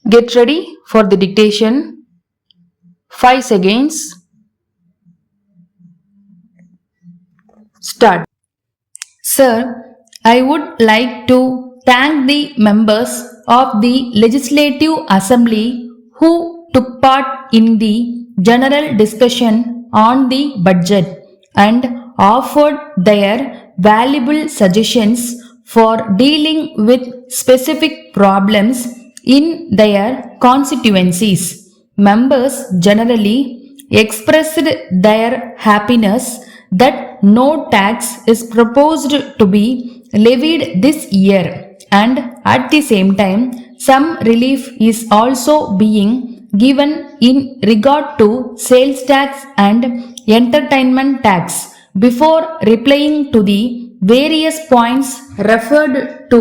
Get ready for the dictation. 5 seconds. Start. Sir, I would like to thank the members of the Legislative Assembly who took part in the general discussion on the budget and offered their valuable suggestions for dealing with specific problems in their constituencies. Members generally expressed their happiness that no tax is proposed to be levied this year, and at the same time some relief is also being given in regard to sales tax and entertainment tax. Before replying to the various points referred to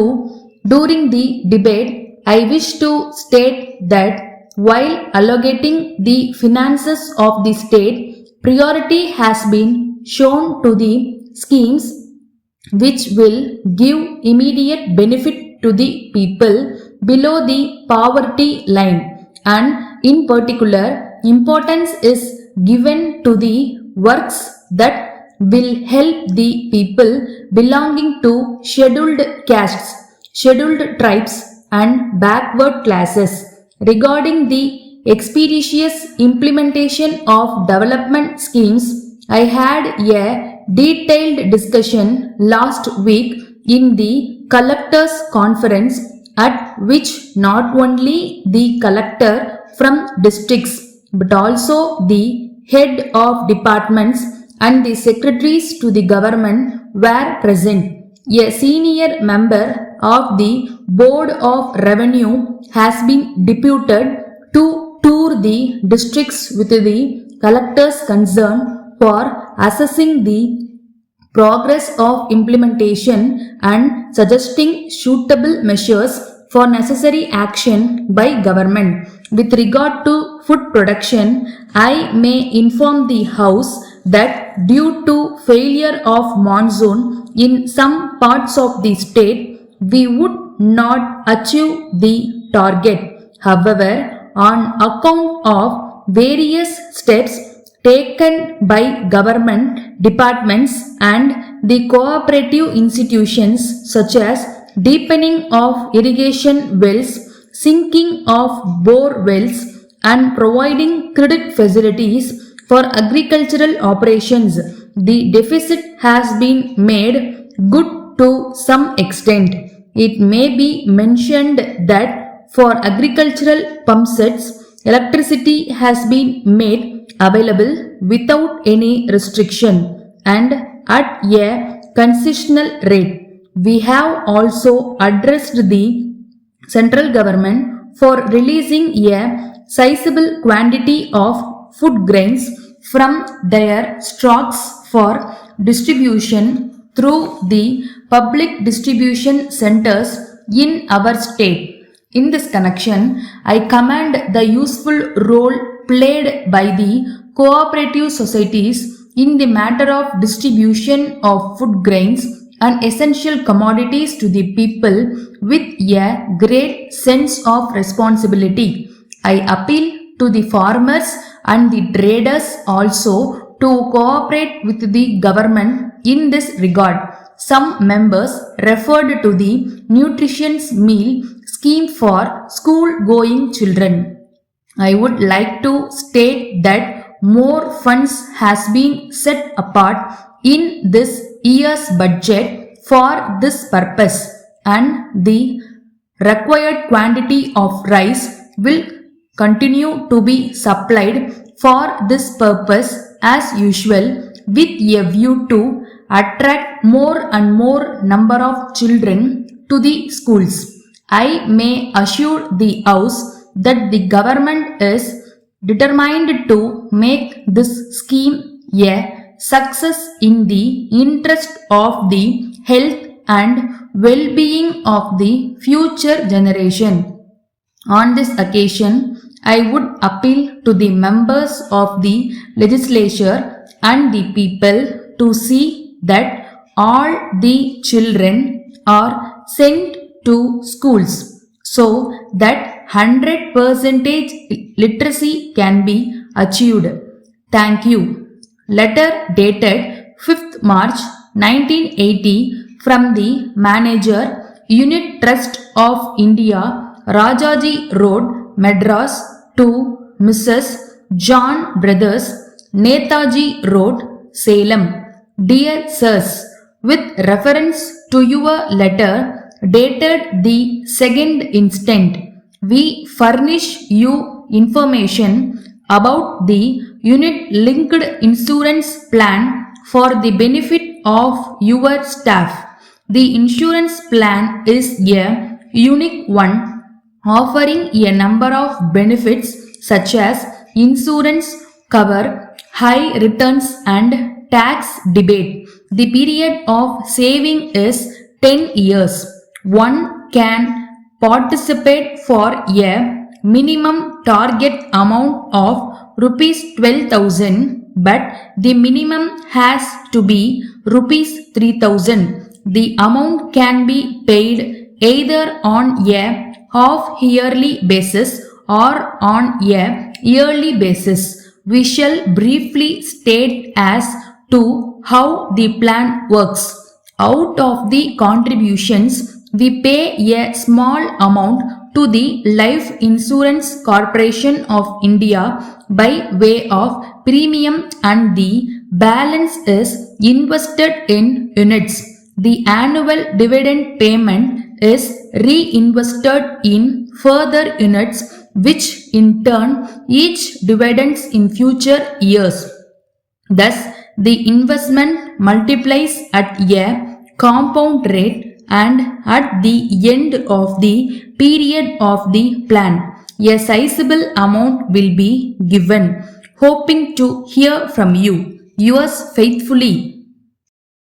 during the debate, I wish to state that while allocating the finances of the state, priority has been shown to the schemes which will give immediate benefit to the people below the poverty line, and in particular importance is given to the works that will help the people belonging to scheduled castes, scheduled tribes and backward classes. Regarding the expeditious implementation of development schemes, I had a detailed discussion last week in the collectors conference, at which not only the collector from districts but also the head of departments and the secretaries to the government were present. A senior member of the Board of Revenue has been deputed to tour the districts with the collectors concerned for assessing the progress of implementation and suggesting suitable measures for necessary action by government. With regard to food production, I may inform the House that due to failure of monsoon in some parts of the state, we would not achieve the target. However, on account of various steps taken by government departments and the cooperative institutions such as deepening of irrigation wells, sinking of bore wells and providing credit facilities for agricultural operations, the deficit has been made good to some extent. It may be mentioned that for agricultural pump sets, electricity has been made available without any restriction and at a concessional rate. We have also addressed the central government for releasing a sizable quantity of food grains from their stocks for distribution through the public distribution centers in our state. In this connection, I commend the useful role played by the cooperative societies in the matter of distribution of food grains and essential commodities to the people with a great sense of responsibility. I appeal to the farmers and the traders also to cooperate with the government in this regard. Some members referred to the nutritious meal scheme for school-going children. I would like to state that more funds has been set apart in this year's budget for this purpose, and the required quantity of rice will continue to be supplied for this purpose as usual, with a view to attract more and more number of children to the schools. I may assure the House that the government is determined to make this scheme a success in the interest of the health and well-being of the future generation. On this occasion, I would appeal to the members of the legislature and the people to see that all the children are sent to schools so that 100% literacy can be achieved. Thank you. Letter dated 5th March 1980 from the Manager, Unit Trust of India, Rajaji Road, Madras to Mrs. John Brothers, Netaji Road, Salem. Dear Sirs, with reference to your letter dated the 2nd instant, we furnish you information about the unit linked insurance plan for the benefit of your staff. The insurance plan is a unique one offering a number of benefits such as insurance cover, high returns and tax debate. The period of saving is 10 years. One can participate for a minimum target amount of rupees 12,000, but the minimum has to be rupees 3,000. The amount can be paid either on a half yearly basis or on a yearly basis. We shall briefly state as to how the plan works. Out of the contributions, we pay a small amount to the Life Insurance Corporation of India by way of premium and the balance is invested in units. The annual dividend payment is reinvested in further units which in turn each dividends in future years. Thus, the investment multiplies at a compound rate and at the end of the period of the plan, a sizable amount will be given. Hoping to hear from you. Yours faithfully,